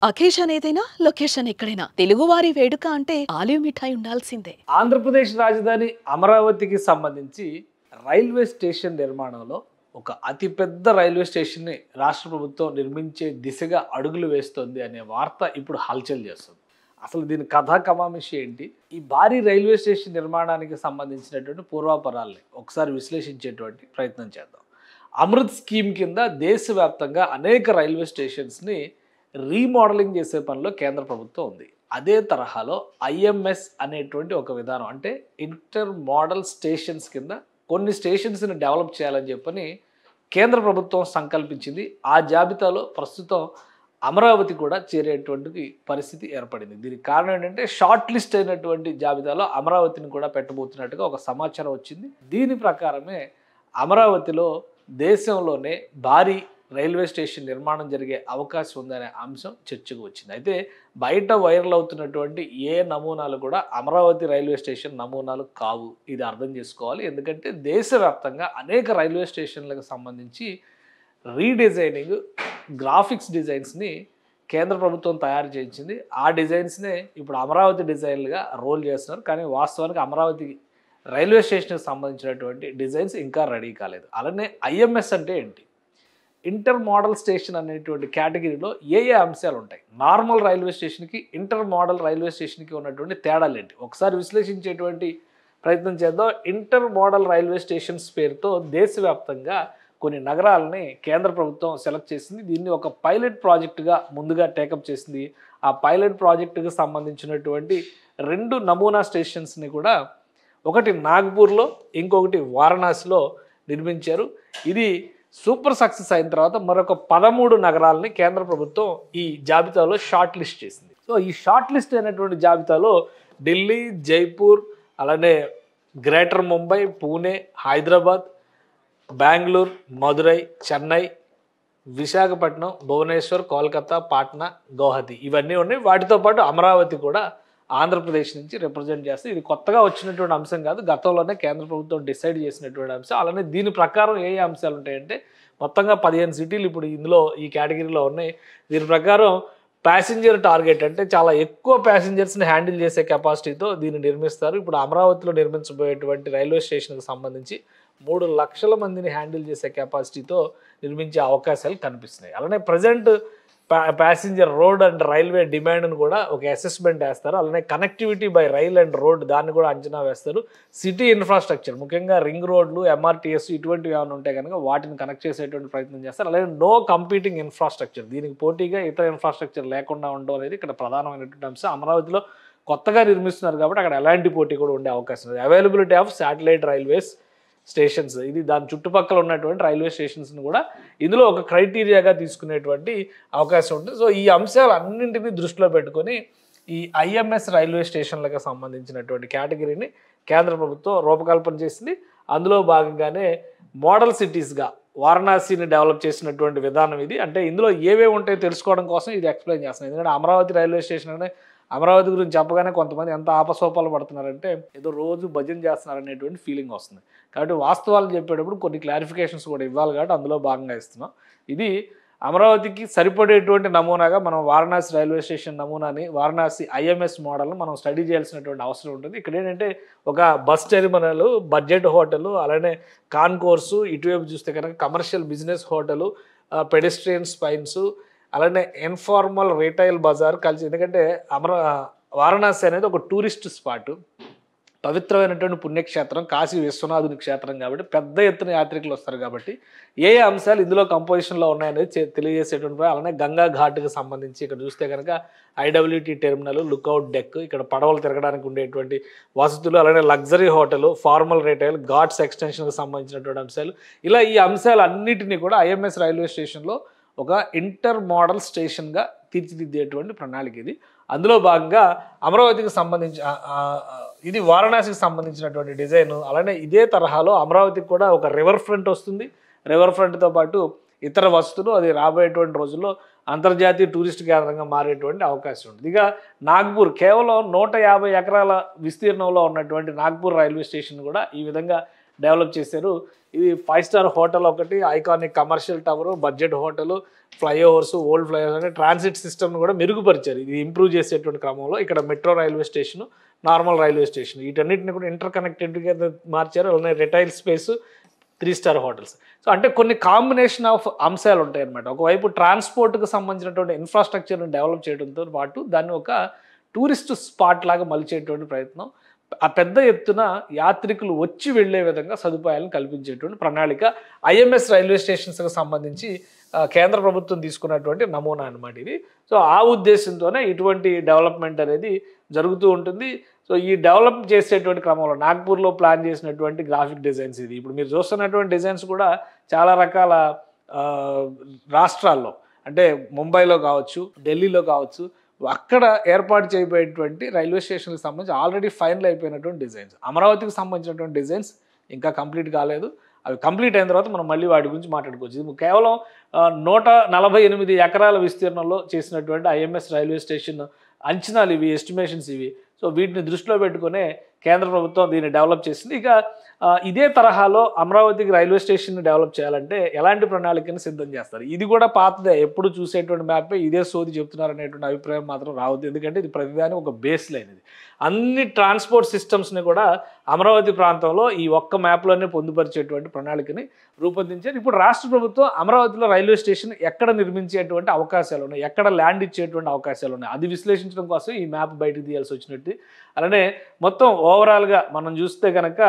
Occasion ఏదైనా location ఎక్కడైనా తెలుగువారి వేడుక అంటే ఆలివ్ మిఠాయి ఉండాల్సిందే. ఆంధ్రప్రదేశ్ రాజధాని అమరావతికి సంబంధించి రైల్వే స్టేషన్ నిర్మాణంలో ఒక అతిపెద్ద రైల్వే స్టేషన్ని రాష్ట్ర ప్రభుత్వం నిర్మించే దిశగా అడుగులు వేస్తోంది అనే వార్త ఇప్పుడు హల్చల్ చేస్తుంది. అసలు దీని కథా కమామిషి ఏంటి, ఈ భారీ రైల్వే స్టేషన్ నిర్మాణానికి సంబంధించినటువంటి పూర్వాపరాల్ని ఒకసారి విశ్లేషించేటువంటి ప్రయత్నం చేద్దాం. అమృత్ స్కీమ్ కింద దేశవ్యాప్తంగా అనేక రైల్వే స్టేషన్స్ని రీమోడలింగ్ చేసే పనిలో కేంద్ర ప్రభుత్వం ఉంది. అదే తరహాలో ఐఎంఎస్ అనేటువంటి ఒక విధానం, అంటే ఇంటర్ మోడల్ స్టేషన్స్ కింద కొన్ని స్టేషన్స్ని డెవలప్ చేయాలని చెప్పని కేంద్ర ప్రభుత్వం సంకల్పించింది. ఆ జాబితాలో ప్రస్తుతం అమరావతి కూడా చేరేటువంటి పరిస్థితి ఏర్పడింది. దీనికి కారణం ఏంటంటే షార్ట్ లిస్ట్ అయినటువంటి జాబితాలో అమరావతిని కూడా పెట్టబోతున్నట్టుగా ఒక సమాచారం వచ్చింది. దీని ప్రకారమే అమరావతిలో దేశంలోనే భారీ రైల్వే స్టేషన్ నిర్మాణం జరిగే అవకాశం ఉందనే అంశం చర్చకు వచ్చింది. అయితే బయట వైరల్ అవుతున్నటువంటి ఏ నమూనాలు కూడా అమరావతి రైల్వే స్టేషన్ నమూనాలు కావు. ఇది అర్థం చేసుకోవాలి. ఎందుకంటే దేశవ్యాప్తంగా అనేక రైల్వే స్టేషన్లకు సంబంధించి రీడిజైనింగ్, గ్రాఫిక్స్ డిజైన్స్ని కేంద్ర ప్రభుత్వం తయారు చేయించింది. ఆ డిజైన్స్నే ఇప్పుడు అమరావతి డిజైన్లుగా రోల్ చేస్తున్నారు. కానీ వాస్తవానికి అమరావతి రైల్వే స్టేషన్కి సంబంధించినటువంటి డిజైన్స్ ఇంకా రెడీ కాలేదు. అలానే ఐఎంఎస్ అంటే ఏంటి, ఇంటర్ మోడల్ స్టేషన్ అనేటువంటి కేటగిరీలో ఏ అంశాలు ఉంటాయి, నార్మల్ రైల్వే స్టేషన్కి ఇంటర్ మోడల్ రైల్వే స్టేషన్కి ఉన్నటువంటి తేడాలు ఏంటి, ఒకసారి విశ్లేషించేటువంటి ప్రయత్నం చేద్దాం. ఇంటర్ మోడల్ రైల్వే స్టేషన్స్ పేరుతో దేశవ్యాప్తంగా కొన్ని నగరాలని కేంద్ర ప్రభుత్వం సెలెక్ట్ చేసింది. దీన్ని ఒక పైలట్ ప్రాజెక్టుగా ముందుగా టేకప్ చేసింది. ఆ పైలట్ ప్రాజెక్టుకు సంబంధించినటువంటి 2 నమూనా స్టేషన్స్ని కూడా, ఒకటి నాగ్పూర్లో, ఇంకొకటి వారణాసిలో నిర్మించారు. ఇది సూపర్ సక్సెస్ అయిన తర్వాత మరొక 13 నగరాలని కేంద్ర ప్రభుత్వం ఈ జాబితాలో షార్ట్ లిస్ట్ చేసింది. సో ఈ షార్ట్ లిస్ట్ అయినటువంటి జాబితాలో ఢిల్లీ, జైపూర్, అలానే గ్రేటర్ ముంబై, పూణే, హైదరాబాద్, బెంగళూరు, మదురై, చెన్నై, విశాఖపట్నం, భువనేశ్వర్, కోల్కతా, పాట్నా, గౌహతి ఇవన్నీ ఉన్నాయి. వాటితో పాటు అమరావతి కూడా ఆంధ్రప్రదేశ్ నుంచి రిప్రజెంట్ చేస్తే ఇది కొత్తగా వచ్చినటువంటి అంశం కాదు, గతంలోనే కేంద్ర ప్రభుత్వం డిసైడ్ చేసినటువంటి అంశం. అలానే దీని ప్రకారం ఏ అంశాలు ఉంటాయంటే మొత్తంగా 15 సిటీలు ఇప్పుడు ఇందులో ఈ కేటగిరీలో ఉన్నాయి. దీని ప్రకారం ప్యాసింజర్ టార్గెట్, అంటే చాలా ఎక్కువ ప్యాసింజర్స్ని హ్యాండిల్ చేసే కెపాసిటీతో దీన్ని నిర్మిస్తారు. ఇప్పుడు అమరావతిలో నిర్మించబోయేటువంటి రైల్వే స్టేషన్కి సంబంధించి 3 లక్షల మందిని హ్యాండిల్ చేసే కెపాసిటీతో నిర్మించే అవకాశాలు కనిపిస్తున్నాయి. అలానే present passenger road and railway డిమాండ్ను కూడా ఒక అసెస్మెంట్ వేస్తారు. అలానే connectivity by rail and road దాన్ని కూడా అంచనా వేస్తారు. సిటీ ఇన్ఫ్రాస్ట్రక్చర్, ముఖ్యంగా రింగ్ రోడ్లు, ఎంఆర్టీఎస్ ఇటువంటివి ఏమైనా ఉంటే కనుక వాటిని కనెక్ట్ చేసేటువంటి ప్రయత్నం చేస్తారు. అలాగే నో కంపీటింగ్ ఇన్ఫ్రాస్ట్రక్చర్, దీనికి పోటీగా ఇతర ఇన్ఫ్రాస్ట్రక్చర్ లేకుండా ఉండడం అనేది ఇక్కడ ప్రధానమైనటువంటి అంశం. అమరావతిలో కొత్తగా నిర్మిస్తున్నారు కాబట్టి అక్కడ ఎలాంటి పోటీ కూడా ఉండే అవకాశం ఉంది. Availability of satellite railways stations, ఇది దాని చుట్టుపక్కల ఉన్నటువంటి రైల్వే స్టేషన్స్ని కూడా ఇందులో ఒక క్రైటీరియాగా తీసుకునేటువంటి అవకాశం ఉంటుంది. సో ఈ అంశాలు అన్నింటినీ దృష్టిలో పెట్టుకొని ఈ ఐఎంఎస్ రైల్వే స్టేషన్లకు సంబంధించినటువంటి కేటగిరీని కేంద్ర ప్రభుత్వం రూపకల్పన చేసింది. అందులో భాగంగానే మోడల్ సిటీస్గా వారణాసిని డెవలప్ చేసినటువంటి విధానం ఇది. అంటే ఇందులో ఏవేవి ఉంటాయో తెలుసుకోవడం కోసం ఇది ఎక్స్ప్లెయిన్ చేస్తున్నాయి. ఎందుకంటే అమరావతి రైల్వే స్టేషన్ అనే అమరావతి గురించి చెప్పగానే కొంతమంది ఎంత ఆపసోపాలు పడుతున్నారంటే ఏదో రోజు భజన చేస్తున్నారనేటువంటి ఫీలింగ్ వస్తుంది. కాబట్టి వాస్తవాలు చెప్పేటప్పుడు కొన్ని క్లారిఫికేషన్స్ కూడా ఇవ్వాలి కాబట్టి అందులో భాగంగా ఇస్తున్నాం. ఇది అమరావతికి సరిపడేటువంటి నమూనాగా మనం వారణాసి రైల్వే స్టేషన్ నమూనాని, వారణాసి ఐఎంఎస్ మోడల్ని మనం స్టడీ చేయాల్సినటువంటి అవసరం ఉంటుంది. ఇక్కడ ఏంటంటే ఒక బస్ టెర్మినల్, బడ్జెట్ హోటలు, అలానే కాన్కోర్సు, ఇటువైపు చూస్తే కనుక commercial business hotel, pedestrian spines, అలానే ఇన్ఫార్మల్ రీటైల్ బజార్ కలిసి. ఎందుకంటే వారణాసి అనేది ఒక టూరిస్ట్ స్పాట్, పవిత్రమైనటువంటి పుణ్యక్షేత్రం, కాశీ విశ్వనాథుని క్షేత్రం కాబట్టి పెద్ద ఎత్తున యాత్రికులు వస్తారు. కాబట్టి ఏ అంశాలు ఇందులో కంపోజిషన్లో ఉన్నాయనేది తెలియజేసేటువంటి. అలానే గంగా ఘాట్కి సంబంధించి ఇక్కడ చూస్తే కనుక ఐడబ్ల్యూటీ టెర్మినల్, లుక్అవుట్ డెక్, ఇక్కడ పడవలు తిరగడానికి ఉండేటువంటి వసతులు, అలానే luxury hotel, formal retail, ghats ఎక్స్టెన్షన్కి సంబంధించినటువంటి అంశాలు, ఇలా ఈ అంశాలు అన్నిటినీ కూడా ఐఎంఎస్ రైల్వే స్టేషన్లో ఒక ఇంటర్ మోడల్ స్టేషన్గా తీర్చిదిద్దేటువంటి ప్రణాళిక ఇది. అందులో భాగంగా అమరావతికి సంబంధించి ఇది వారణాసికి సంబంధించినటువంటి డిజైన్. అలానే ఇదే తరహాలో అమరావతికి కూడా ఒక రివర్ ఫ్రంట్ వస్తుంది. రివర్ ఫ్రంట్తో పాటు ఇతర వసతులు, అది రాబోయేటువంటి రోజుల్లో అంతర్జాతీయ టూరిస్ట్ కేంద్రంగా మారేటువంటి అవకాశం ఉంటుంది. ఇక నాగ్పూర్, కేవలం 150 ఎకరాల విస్తీర్ణంలో ఉన్నటువంటి నాగ్పూర్ రైల్వే స్టేషన్ కూడా ఈ విధంగా డెవలప్ చేశారు. ఇది 5 స్టార్ హోటల్ ఒకటి, iconic commercial tower, budget hotel, flyovers, old flyovers అంటే ట్రాన్సిట్ సిస్టమ్ను కూడా మెరుగుపరిచారు. ఇది ఇంప్రూవ్ చేసేటువంటి క్రమంలో ఇక్కడ metro railway station, normal railway station వీటన్నిటిని కూడా ఇంటర్ కనెక్టెడ్గా మార్చారు. అలానే retail space, 3 star hotels. So అంటే కొన్ని కాంబినేషన్ ఆఫ్ అంశాలు ఉంటాయి అన్నమాట. ఒకవైపు ట్రాన్స్పోర్ట్కి సంబంధించినటువంటి ఇన్ఫ్రాస్ట్రక్చర్ని డెవలప్ చేయడంతో పాటు దాన్ని ఒక టూరిస్ట్ స్పాట్ లాగా మలిచేటువంటి ప్రయత్నం, ఆ పెద్ద ఎత్తున యాత్రికులు వచ్చి వెళ్లే విధంగా సదుపాయాలను కల్పించేటువంటి ప్రణాళిక ఐఎంఎస్ రైల్వే స్టేషన్స్కి సంబంధించి కేంద్ర ప్రభుత్వం తీసుకున్నటువంటి నమూనా అన్నమాట ఇది. సో ఆ ఉద్దేశంతోనే ఇటువంటి డెవలప్మెంట్ అనేది జరుగుతూ ఉంటుంది. సో ఈ డెవలప్ చేసేటువంటి క్రమంలో నాగ్పూర్లో ప్లాన్ చేసినటువంటి గ్రాఫిక్ డిజైన్స్ ఇది. ఇప్పుడు మీరు చూస్తున్నటువంటి డిజైన్స్ కూడా చాలా రకాల రాష్ట్రాల్లో అంటే ముంబైలో కావచ్చు, ఢిల్లీలో కావచ్చు, అక్కడ ఏర్పాటు చేయబోయేటువంటి రైల్వే స్టేషన్కి సంబంధించి ఆల్రెడీ ఫైనల్ అయిపోయినటువంటి డిజైన్స్. అమరావతికి సంబంధించినటువంటి డిజైన్స్ ఇంకా కంప్లీట్ కాలేదు. అవి కంప్లీట్ అయిన తర్వాత మనం మళ్ళీ వాటి గురించి మాట్లాడుకోవచ్చు. ఇది కేవలం 148 ఎకరాల విస్తీర్ణంలో చేసినటువంటి ఐఎంఎస్ రైల్వే స్టేషన్ అంచనాలు ఇవి, ఎస్టిమేషన్స్ ఇవి. సో వీటిని దృష్టిలో పెట్టుకునే కేంద్ర ప్రభుత్వం దీన్ని డెవలప్ చేసింది. ఇక ఇదే తరహాలో అమరావతికి రైల్వే స్టేషన్ డెవలప్ చేయాలంటే ఎలాంటి ప్రణాళికను సిద్ధం చేస్తారు? ఇది కూడా పాతదే, ఎప్పుడు చూసేటువంటి మ్యాపే ఇదే సోది చెప్తున్నారు అనేటువంటి అభిప్రాయం మాత్రం రావద్దు. ఎందుకంటే ఇది ప్రతిదాని ఒక బేస్ లైన్. ఇది అన్ని ట్రాన్స్పోర్ట్ సిస్టమ్స్ని కూడా అమరావతి ప్రాంతంలో ఈ ఒక్క మ్యాప్లోనే పొందుపరిచేటువంటి ప్రణాళికని రూపొందించారు. ఇప్పుడు రాష్ట్ర ప్రభుత్వం అమరావతిలో రైల్వే స్టేషన్ ఎక్కడ నిర్మించేటువంటి అవకాశాలు ఉన్నాయి, ఎక్కడ ల్యాండ్ ఇచ్చేటువంటి అవకాశాలు ఉన్నాయి, అది విశ్లేషించడం కోసం ఈ మ్యాప్ బయటకు తీయాల్సి వచ్చినట్టు. అలానే మొత్తం ఓవరాల్గా మనం చూస్తే కనుక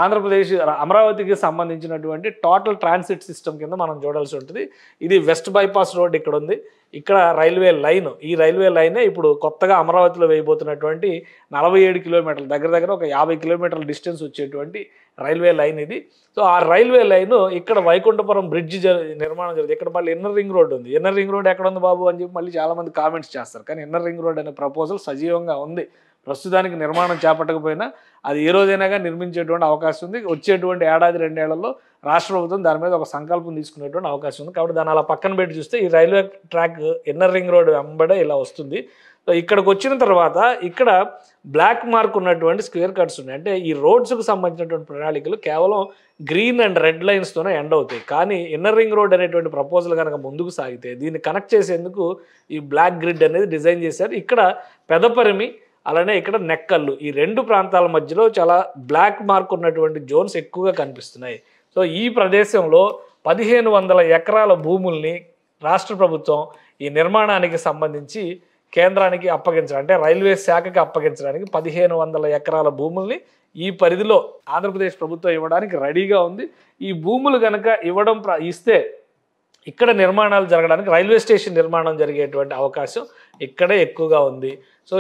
ఆంధ్రప్రదేశ్ అమరావతికి సంబంధించినటువంటి టోటల్ ట్రాన్సిట్ సిస్టమ్ కింద మనం చూడాల్సి ఉంటుంది. ఇది వెస్ట్ బైపాస్ రోడ్ ఇక్కడ ఉంది, ఇక్కడ రైల్వే లైన్, ఈ రైల్వే లైనే ఇప్పుడు కొత్తగా అమరావతిలో వేయబోతున్నటువంటి 47 కిలోమీటర్లు, దగ్గర దగ్గర ఒక 50 కిలోమీటర్ల డిస్టెన్స్ వచ్చేటువంటి రైల్వే లైన్ ఇది. సో ఆ రైల్వే లైన్ ఇక్కడ వైకుంఠపురం బ్రిడ్జ్ నిర్మాణం జరుగుతుంది. ఇక్కడ మళ్ళీ ఇన్నర్ రింగ్ రోడ్ ఉంది. ఇన్నర్ రింగ్ రోడ్ ఎక్కడ ఉంది బాబు అని చెప్పి మళ్ళీ చాలామంది కామెంట్స్ చేస్తారు. కానీ ఇన్నర్ రింగ్ రోడ్ అనే ప్రపోజల్ సజీవంగా ఉంది. ప్రస్తుతానికి నిర్మాణం చేపట్టకపోయినా అది ఏ రోజైనాగా నిర్మించేటువంటి అవకాశం ఉంది. వచ్చేటువంటి ఏడాది 2 ఏళ్లలో రాష్ట్ర ప్రభుత్వం దాని మీద ఒక సంకల్పం తీసుకునేటువంటి అవకాశం ఉంది. కాబట్టి దాన్ని అలా పక్కన పెట్టి చూస్తే ఈ railway track inner ring road వెంబడే ఇలా వస్తుంది. సో ఇక్కడికి వచ్చిన తర్వాత ఇక్కడ బ్లాక్ మార్క్ ఉన్నటువంటి స్క్వేర్ కట్స్ ఉన్నాయి. అంటే ఈ రోడ్స్కు సంబంధించినటువంటి ప్రణాళికలు కేవలం గ్రీన్ అండ్ రెడ్ లైన్స్తోనే ఎండ్ అవుతాయి. కానీ ఇన్నర్ రింగ్ రోడ్ అనేటువంటి ప్రపోజల్ కనుక ముందుకు సాగితే దీన్ని కనెక్ట్ చేసేందుకు ఈ బ్లాక్ గ్రిడ్ అనేది డిజైన్ చేశారు. ఇక్కడ పెదపరిమి, అలానే ఇక్కడ నెక్కల్లు, ఈ 2 ప్రాంతాల మధ్యలో చాలా బ్లాక్ మార్క్ ఉన్నటువంటి జోన్స్ ఎక్కువగా కనిపిస్తున్నాయి. సో ఈ ప్రదేశంలో 1500 ఎకరాల భూముల్ని రాష్ట్ర ప్రభుత్వం ఈ నిర్మాణానికి సంబంధించి కేంద్రానికి అప్పగించడం, అంటే రైల్వే శాఖకి అప్పగించడానికి 1500 ఎకరాల భూముల్ని ఈ పరిధిలో ఆంధ్రప్రదేశ్ ప్రభుత్వం ఇవ్వడానికి రెడీగా ఉంది. ఈ భూములు కనుక ఇస్తే ఇక్కడ నిర్మాణాలు జరగడానికి, రైల్వే స్టేషన్ నిర్మాణం జరిగేటువంటి అవకాశం ఇక్కడే ఎక్కువగా ఉంది. సో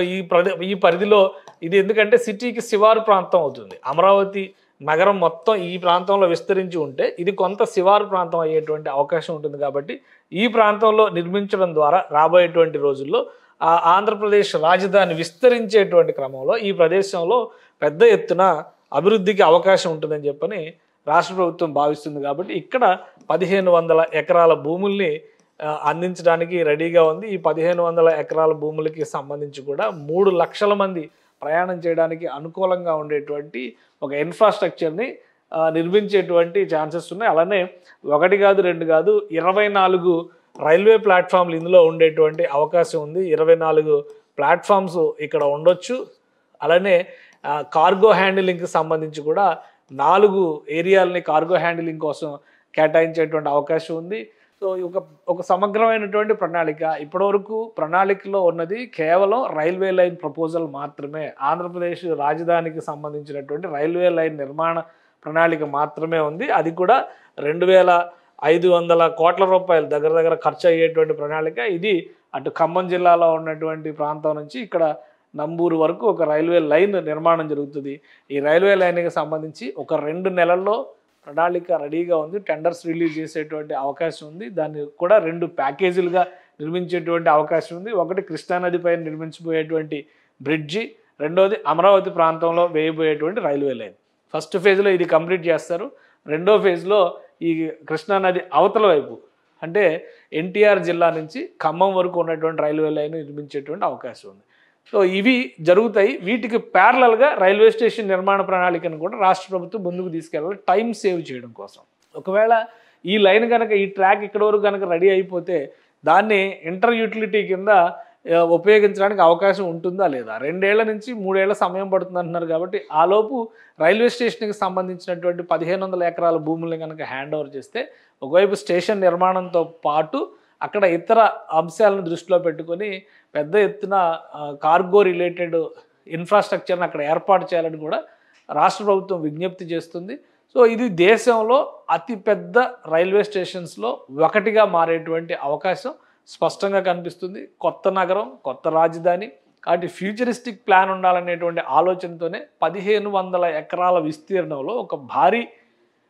ఈ పరిధిలో ఇది ఎందుకంటే సిటీకి శివారు ప్రాంతం అవుతుంది. అమరావతి నగరం మొత్తం ఈ ప్రాంతంలో విస్తరించి ఉంటే ఇది కొంత శివారు ప్రాంతం అయ్యేటువంటి అవకాశం ఉంటుంది. కాబట్టి ఈ ప్రాంతంలో నిర్మించడం ద్వారా రాబోయేటువంటి రోజుల్లో ఆంధ్రప్రదేశ్ రాజధాని విస్తరించేటువంటి క్రమంలో ఈ ప్రదేశంలో పెద్ద ఎత్తున అభివృద్ధికి అవకాశం ఉంటుందని చెప్పని రాష్ట్ర ప్రభుత్వం భావిస్తుంది. కాబట్టి ఇక్కడ 1500 ఎకరాల భూముల్ని అందించడానికి రెడీగా ఉంది. ఈ 1500 ఎకరాల భూములకి సంబంధించి కూడా 3 లక్షల మంది ప్రయాణం చేయడానికి అనుకూలంగా ఉండేటువంటి ఒక ఇన్ఫ్రాస్ట్రక్చర్ని నిర్మించేటువంటి ఛాన్సెస్ ఉన్నాయి. అలానే 1 కాదు 2 కాదు 24 రైల్వే ప్లాట్ఫామ్లు ఇందులో ఉండేటువంటి అవకాశం ఉంది. 24 ప్లాట్ఫామ్స్ ఇక్కడ ఉండొచ్చు. అలానే కార్గో హ్యాండిలింగ్కి సంబంధించి కూడా 4 ఏరియాలని కార్గో హ్యాండిలింగ్ కోసం కేటాయించేటువంటి అవకాశం ఉంది. సో ఒక సమగ్రమైనటువంటి ప్రణాళిక. ఇప్పటివరకు ప్రణాళికలో ఉన్నది కేవలం రైల్వే లైన్ ప్రపోజల్ మాత్రమే. ఆంధ్రప్రదేశ్ రాజధానికి సంబంధించినటువంటి రైల్వే లైన్ నిర్మాణ ప్రణాళిక మాత్రమే ఉంది. అది కూడా 2500 కోట్ల రూపాయలు దగ్గర దగ్గర ఖర్చు అయ్యేటువంటి ప్రణాళిక ఇది. అటు ఖమ్మం జిల్లాలో ఉన్నటువంటి ప్రాంతం నుంచి ఇక్కడ నంబూరు వరకు ఒక రైల్వే లైన్ నిర్మాణం జరుగుతుంది. ఈ రైల్వే లైన్కి సంబంధించి ఒక 2 నెలల్లో ప్రణాళిక రెడీగా ఉంది. టెండర్స్ రిలీజ్ చేసేటువంటి అవకాశం ఉంది. దాన్ని కూడా 2 ప్యాకేజీలుగా నిర్మించేటువంటి అవకాశం ఉంది. ఒకటి కృష్ణానదిపై నిర్మించబోయేటువంటి బ్రిడ్జి, రెండోది అమరావతి ప్రాంతంలో వేయబోయేటువంటి రైల్వే లైన్. ఫస్ట్ ఫేజ్లో ఇది కంప్లీట్ చేస్తారు. రెండో ఫేజ్లో ఈ కృష్ణానది అవతల వైపు అంటే ఎన్టీఆర్ జిల్లా నుంచి ఖమ్మం వరకు ఉన్నటువంటి రైల్వే లైన్ నిర్మించేటువంటి అవకాశం ఉంది. సో ఇవి జరుగుతాయి. వీటికి ప్యారలల్గా రైల్వే స్టేషన్ నిర్మాణ ప్రణాళికను కూడా రాష్ట్ర ప్రభుత్వం ముందుకు తీసుకెళ్ళాలి టైం సేవ్ చేయడం కోసం. ఒకవేళ ఈ లైన్ కనుక ఈ ట్రాక్ ఇక్కడ వరకు కనుక రెడీ అయిపోతే దాన్ని ఇంటర్ యూటిలిటీ కింద ఉపయోగించడానికి అవకాశం ఉంటుందా లేదా? 2 ఏళ్ల నుంచి 3 ఏళ్ల సమయం పడుతుంది అంటున్నారు. కాబట్టి ఆలోపు రైల్వే స్టేషన్కి సంబంధించినటువంటి 1500 ఎకరాల భూముల్ని కనుక హ్యాండ్ ఓవర్ చేస్తే ఒకవైపు స్టేషన్ నిర్మాణంతో పాటు అక్కడ ఇతర అంశాలను దృష్టిలో పెట్టుకొని పెద్ద ఎత్తున కార్గో రిలేటెడ్ ఇన్ఫ్రాస్ట్రక్చర్ని అక్కడ ఏర్పాటు చేయాలని కూడా రాష్ట్ర ప్రభుత్వం విజ్ఞప్తి చేస్తుంది. సో ఇది దేశంలో అతిపెద్ద రైల్వే స్టేషన్స్లో ఒకటిగా మారేటువంటి అవకాశం స్పష్టంగా కనిపిస్తుంది. కొత్త నగరం, కొత్త రాజధాని, కాబట్టి ఫ్యూచరిస్టిక్ ప్లాన్ ఉండాలనేటువంటి ఆలోచనతోనే 1500 ఎకరాల విస్తీర్ణంలో ఒక భారీ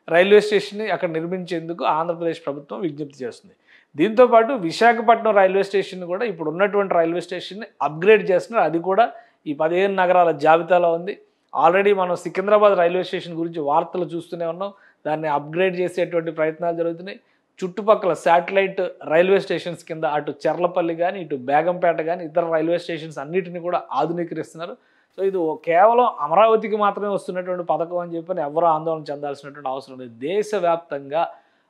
రైల్వే స్టేషన్ని అక్కడ నిర్మించేందుకు ఆంధ్రప్రదేశ్ ప్రభుత్వం విజ్ఞప్తి చేస్తుంది. దీంతోపాటు విశాఖపట్నం రైల్వే స్టేషన్ కూడా ఇప్పుడు ఉన్నటువంటి రైల్వే స్టేషన్ని అప్గ్రేడ్ చేస్తున్నారు. అది కూడా ఈ 15 నగరాల జాబితాలో ఉంది. ఆల్రెడీ మనం సికింద్రాబాద్ రైల్వే స్టేషన్ గురించి వార్తలు చూస్తూనే ఉన్నాం. దాన్ని అప్గ్రేడ్ చేసేటువంటి ప్రయత్నాలు జరుగుతున్నాయి. చుట్టుపక్కల శాటిలైట్ రైల్వే స్టేషన్స్ కింద అటు చెర్లపల్లి కానీ ఇటు బేగంపేట కానీ ఇతర రైల్వే స్టేషన్స్ అన్నిటిని కూడా ఆధునీకరిస్తున్నారు. సో ఇది కేవలం అమరావతికి మాత్రమే వస్తున్నటువంటి పథకం అని చెప్పని ఎవరూ ఆందోళన చెందాల్సినటువంటి అవసరం లేదు. దేశవ్యాప్తంగా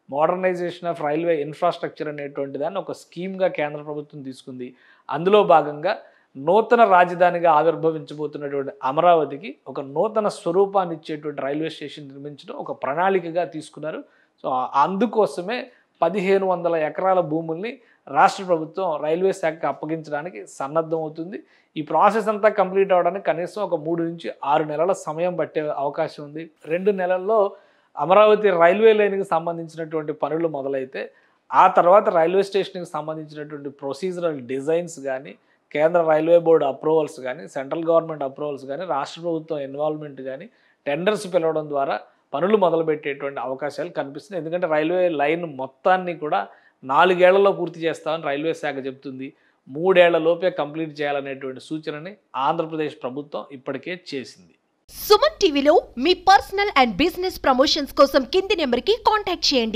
మోడర్నైజేషన్ ఆఫ్ రైల్వే ఇన్ఫ్రాస్ట్రక్చర్ అనేటువంటి దాన్ని ఒక స్కీమ్గా కేంద్ర ప్రభుత్వం తీసుకుంది. అందులో భాగంగా నూతన రాజధానిగా ఆవిర్భవించబోతున్నటువంటి అమరావతికి ఒక నూతన స్వరూపాన్ని ఇచ్చేటువంటి రైల్వే స్టేషన్ నిర్మించడం ఒక ప్రణాళికగా తీసుకున్నారు. సో అందుకోసమే 1500 ఎకరాల భూముల్ని రాష్ట్ర ప్రభుత్వం రైల్వే శాఖకు అప్పగించడానికి సన్నద్ధం అవుతుంది. ఈ ప్రాసెస్ అంతా కంప్లీట్ అవ్వడానికి కనీసం ఒక 3 నుంచి 6 నెలల సమయం పట్టే అవకాశం ఉంది. 2 నెలల్లో అమరావతి రైల్వే లైన్కి సంబంధించినటువంటి పనులు మొదలైతే ఆ తర్వాత రైల్వే స్టేషన్కి సంబంధించినటువంటి ప్రొసీజరల్ డిజైన్స్ కానీ, కేంద్ర రైల్వే బోర్డు అప్రూవల్స్ కానీ, సెంట్రల్ గవర్నమెంట్ అప్రూవల్స్ కానీ, రాష్ట్ర ప్రభుత్వం ఇన్వాల్వ్మెంట్ కానీ, టెండర్స్ పిలవడం ద్వారా పనులు మొదలుపెట్టేటువంటి అవకాశాలు కనిపిస్తున్నాయి. ఎందుకంటే రైల్వే లైన్ మొత్తాన్ని కూడా 4 ఏళ్లలో పూర్తి చేస్తామని రైల్వే శాఖ చెబుతుంది. 3 ఏళ్ల లోపే కంప్లీట్ చేయాలనేటువంటి సూచనని ఆంధ్రప్రదేశ్ ప్రభుత్వం ఇప్పటికే చేసింది. సుమన్ టీవీలో మీ పర్సనల్ అండ్ బిజినెస్ ప్రమోషన్స్ కోసం కింది నెంబర్కి కాంటాక్ట్ చేయండి.